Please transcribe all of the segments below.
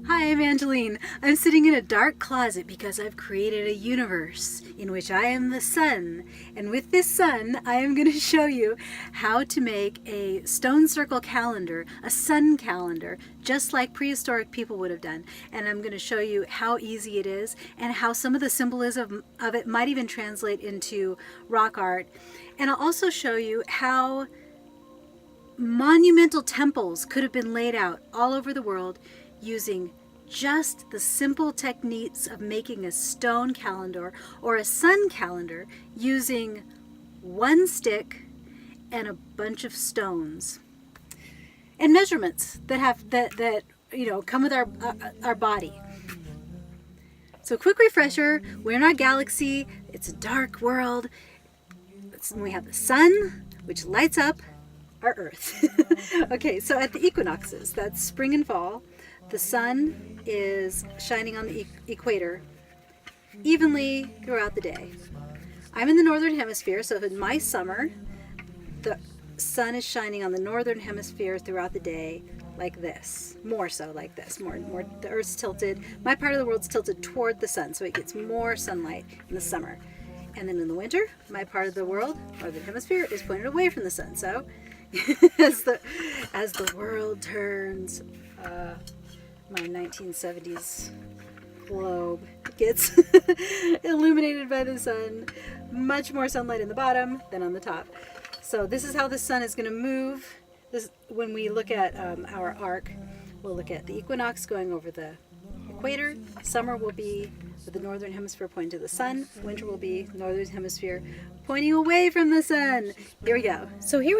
Hi, I'm Angeline. I'm sitting in a dark closet because I've created a universe in which I am the sun. And with this sun, I am going to show you how to make a stone circle calendar, a sun calendar, just like prehistoric people would have done. And I'm going to show you how easy it is and how some of the symbolism of it might even translate into rock art. And I'll also show you how monumental temples could have been laid out all over the world using just the simple techniques of making a stone calendar or a sun calendar using one stick and a bunch of stones and measurements that come with our body. So quick refresher, we're in our galaxy, it's a dark world. We have the sun, which lights up our Earth. Okay, so at the equinoxes, that's spring and fall, the sun is shining on the equator evenly throughout the day. I'm in the northern hemisphere, so in my summer, the sun is shining on the northern hemisphere throughout the day like this. More so like this. More the Earth's tilted. My part of the world's tilted toward the sun, so it gets more sunlight in the summer. And then in the winter, my part of the world, northern hemisphere, is pointed away from the sun. So as the world turns, my 1970s globe gets illuminated by the sun. Much more sunlight in the bottom than on the top. So this is how the sun is going to move. When we look at our arc, we'll look at the equinox going over the equator. Summer will be with the northern hemisphere pointing to the sun. Winter will be northern hemisphere pointing away from the sun. Here we go. So here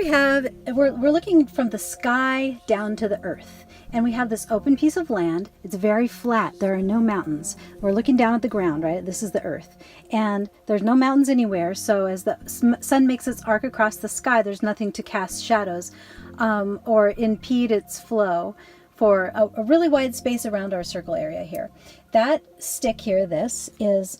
we're looking from the sky down to the earth. And we have this open piece of land. It's very flat. There are no mountains. We're looking down at the ground, right? This is the earth. And there's no mountains anywhere. So as the sun makes its arc across the sky, there's nothing to cast shadows or impede its flow for a really wide space around our circle area here. That stick here, this, is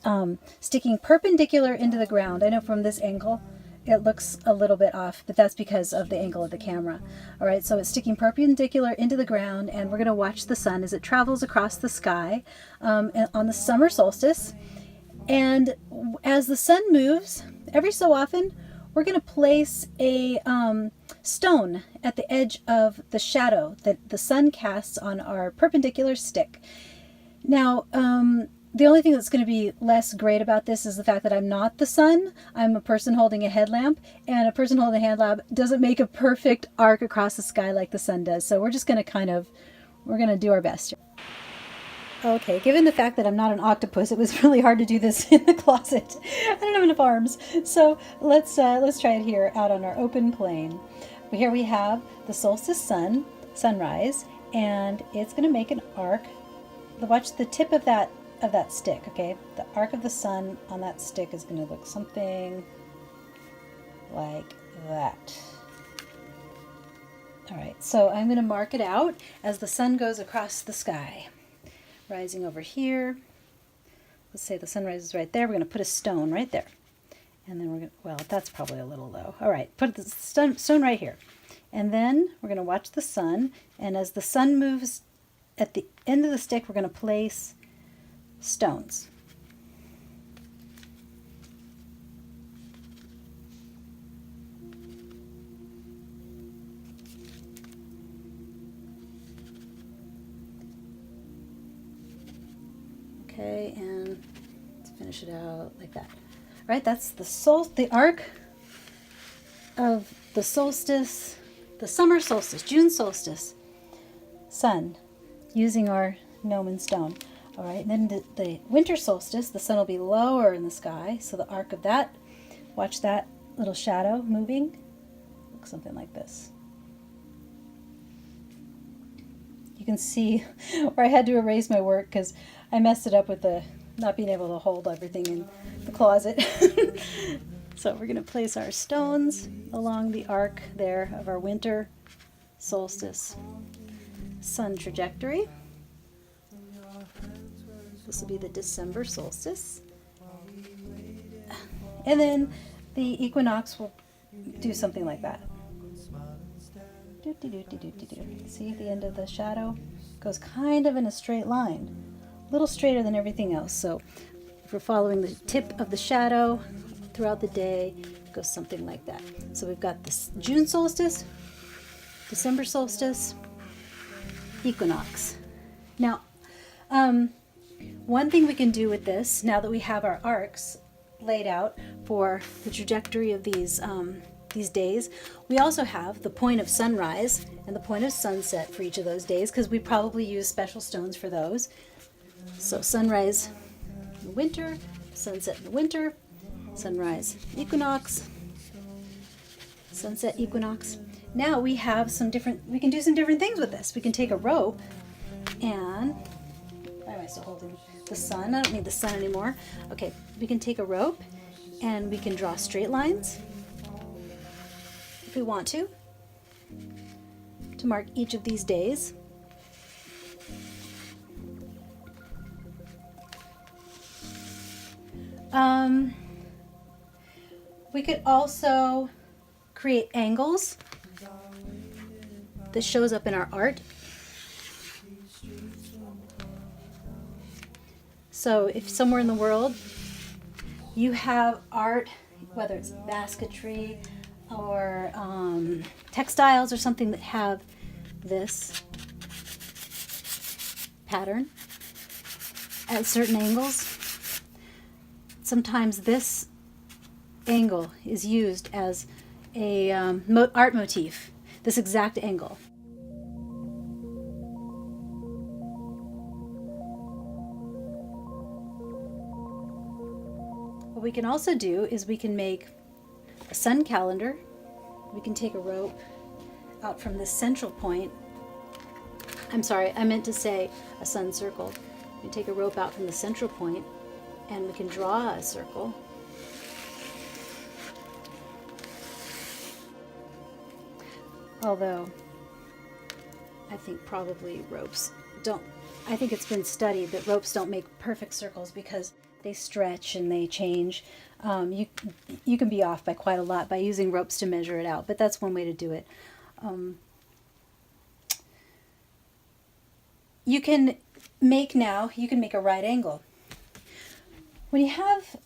sticking perpendicular into the ground. I know from this angle it looks a little bit off, but that's because of the angle of the camera. All right, so it's sticking perpendicular into the ground, and we're going to watch the sun as it travels across the sky on the summer solstice. And as the sun moves, every so often, we're going to place a stone at the edge of the shadow that the sun casts on our perpendicular stick. Now, the only thing that's going to be less great about this is the fact that I'm not the sun. I'm a person holding a headlamp, and a person holding a headlamp doesn't make a perfect arc across the sky like the sun does. So we're just going to we're going to do our best. Okay, given the fact that I'm not an octopus, it was really hard to do this in the closet. I don't have enough arms. So let's try it here out on our open plain. Here we have the solstice sunrise, and it's going to make an arc. Watch the tip of that stick, okay? The arc of the sun on that stick is going to look something like that. All right, so I'm going to mark it out as the sun goes across the sky. Rising over here. Let's say the sun rises right there. We're going to put a stone right there. And then we're going to, well, that's probably a little low. All right, put the stone right here. And then we're going to watch the sun. And as the sun moves at the end of the stick, we're going to place stones. Okay, and let's finish it out like that. All right, that's the arc of the solstice, the summer solstice, June solstice, sun, using our gnome and stone. All right, and then the winter solstice, the sun will be lower in the sky, so the arc of that, watch that little shadow moving, looks something like this. You can see where I had to erase my work because I messed it up with the not being able to hold everything in the closet. So we're going to place our stones along the arc there of our winter solstice sun trajectory. This will be the December solstice. And then the equinox will do something like that. See the end of the shadow? Goes kind of in a straight line, a little straighter than everything else. So if we're following the tip of the shadow throughout the day, it goes something like that. So we've got this June solstice, December solstice, equinox. Now, one thing we can do with this, now that we have our arcs laid out for the trajectory of these days, we also have the point of sunrise and the point of sunset for each of those days, because we probably use special stones for those. So sunrise in the winter, sunset in the winter, sunrise equinox, sunset equinox. Now we have we can do some different things with this. We can take a rope and, why am I still holding the sun? I don't need the sun anymore. Okay, we can take a rope and we can draw straight lines if we want to mark each of these days. We could also create angles that shows up in our art. So if somewhere in the world you have art, whether it's basketry or textiles or something that have this pattern at certain angles, sometimes this angle is used as a art motif, this exact angle. What we can also do is we can make a sun calendar. We can take a rope out from this central point. I'm sorry, I meant to say a sun circle. We can take a rope out from the central point and we can draw a circle. Although I think probably ropes don't, I think it's been studied that ropes don't make perfect circles because they stretch and they change. You can be off by quite a lot by using ropes to measure it out, but that's one way to do it. You can make a right angle. When you have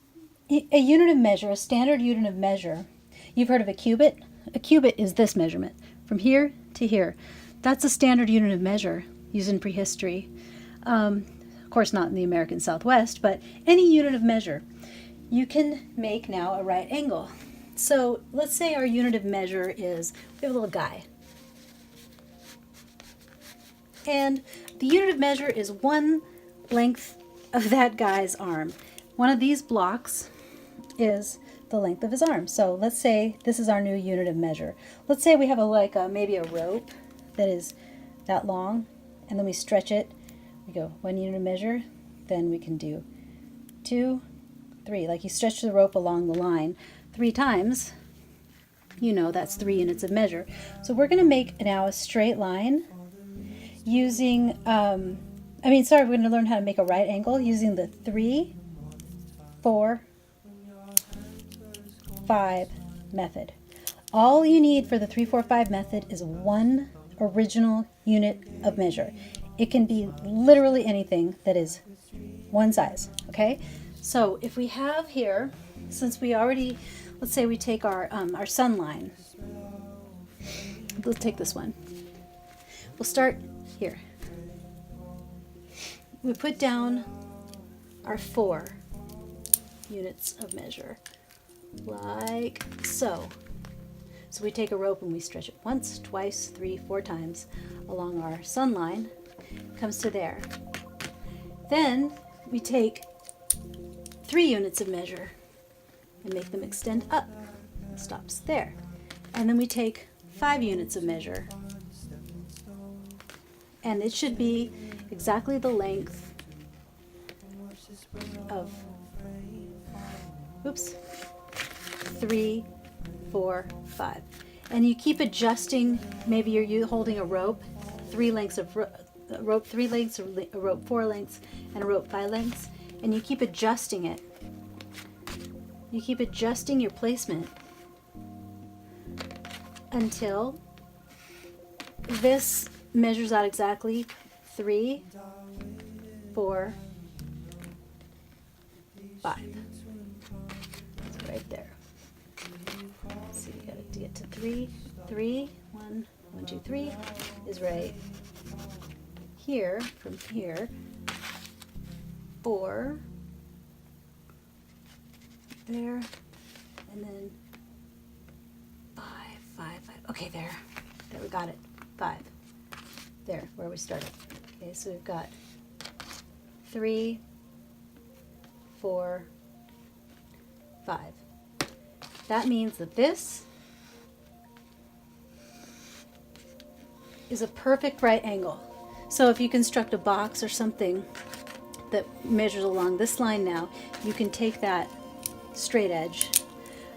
a unit of measure, a standard unit of measure, you've heard of a cubit? A cubit is this measurement, from here to here. That's a standard unit of measure used in prehistory. Of course, not in the American Southwest, but any unit of measure. You can make now a right angle. So let's say our unit of measure is, we have a little guy. And the unit of measure is one length of that guy's arm. One of these blocks is the length of his arm. So let's say this is our new unit of measure. Let's say we have maybe a rope that is that long, and then we stretch it. We go 1 unit of measure, then we can do 2, 3. Like you stretch the rope along the line 3 times, that's 3 units of measure. So we're going to make now a straight line using, we're going to learn how to make a right angle using the 3, 4, 5 method. All you need for the 3, 4, 5 method is one original unit of measure. It can be literally anything that is one size, okay? So if we have here, since we already, let's say we take our sun line. Let's take this one. We'll start here. We put down our 4 units of measure, like so. So we take a rope and we stretch it once, twice, 3, 4 times along our sun line. Comes to there. Then we take 3 units of measure and make them extend up. It stops there. And then we take 5 units of measure, and it should be exactly the length of 3, 4, 5. And you keep adjusting. Maybe you're holding a rope, 3 lengths of rope, 3 lengths, a rope 4 lengths, and a rope 5 lengths, and you keep adjusting it. You keep adjusting your placement until this measures out exactly 3, 4, 5. It's right there. So you got to get to 3, 3, 1, 1, 2, 3 is right here, from here. 4 there, and then 5, 5, 5. Okay, there we got it. 5 there, where we started. Okay, so we've got 3, 4, 5. That means that this is a perfect right angle. So if you construct a box or something that measures along this line now, you can take that straight edge,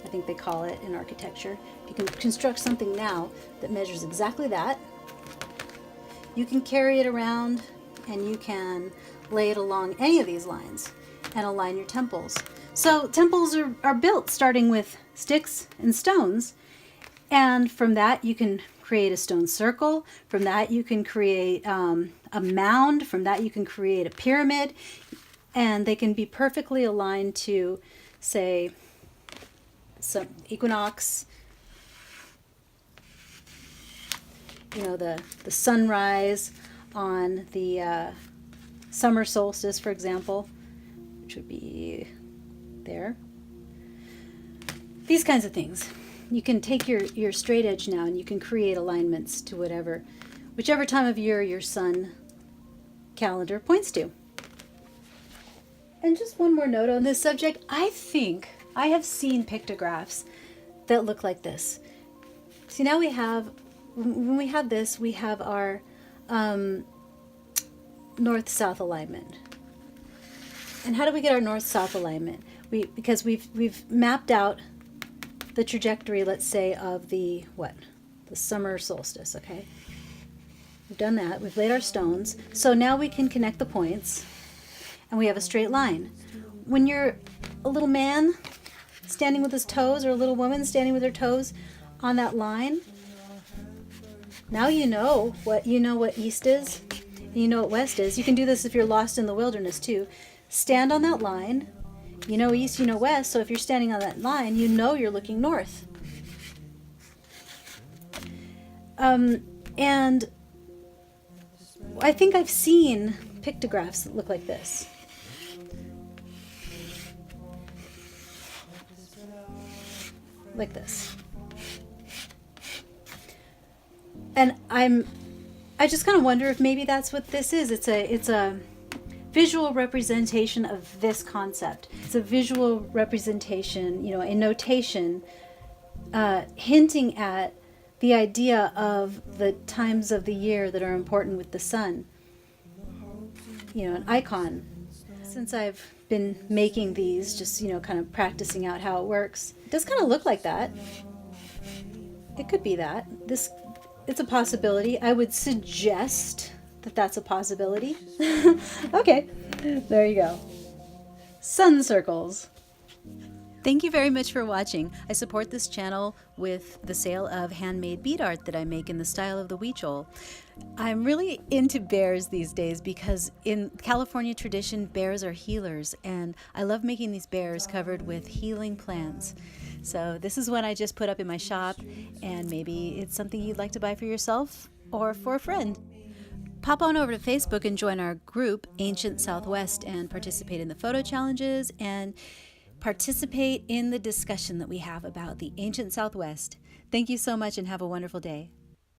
I think they call it in architecture. You can construct something now that measures exactly that. You can carry it around and you can lay it along any of these lines and align your temples. So temples are built starting with sticks and stones, and from that you can create a stone circle. From that you can create a mound. From that you can create a pyramid, and they can be perfectly aligned to, say, some equinox, you know, the sunrise on the summer solstice, for example, which would be there. These kinds of things. You can take your straight edge now and you can create alignments to whichever time of year your sun calendar points to. And just one more note on this subject. I think I have seen pictographs that look like this. See, now when we have this, we have our north-south alignment. And how do we get our north-south alignment? Because we've mapped out the trajectory, let's say, of the summer solstice, okay? We've done that. We've laid our stones. So now we can connect the points, and we have a straight line. When you're a little man standing with his toes, or a little woman standing with her toes on that line, now you know what east is, and you know what west is. You can do this if you're lost in the wilderness too. Stand on that line. You know east, you know west, so if you're standing on that line, you know you're looking north. And I think I've seen pictographs that look like this. Like this. And I just kind of wonder if maybe that's what this is. It's a visual representation of this concept. It's a visual representation, a notation hinting at the idea of the times of the year that are important with the sun. An icon. Since I've been making these, just, kind of practicing out how it works, it does kind of look like that. It could be that. It's a possibility. I would suggest that that's a possibility. Okay, there you go. Sun circles. Thank you very much for watching. I support this channel with the sale of handmade bead art that I make in the style of the Huichol. I'm really into bears these days because in California tradition, bears are healers, and I love making these bears covered with healing plants. So this is one I just put up in my shop, and maybe it's something you'd like to buy for yourself or for a friend. Pop on over to Facebook and join our group, Ancient Southwest, and participate in the photo challenges and participate in the discussion that we have about the ancient Southwest. Thank you so much and have a wonderful day.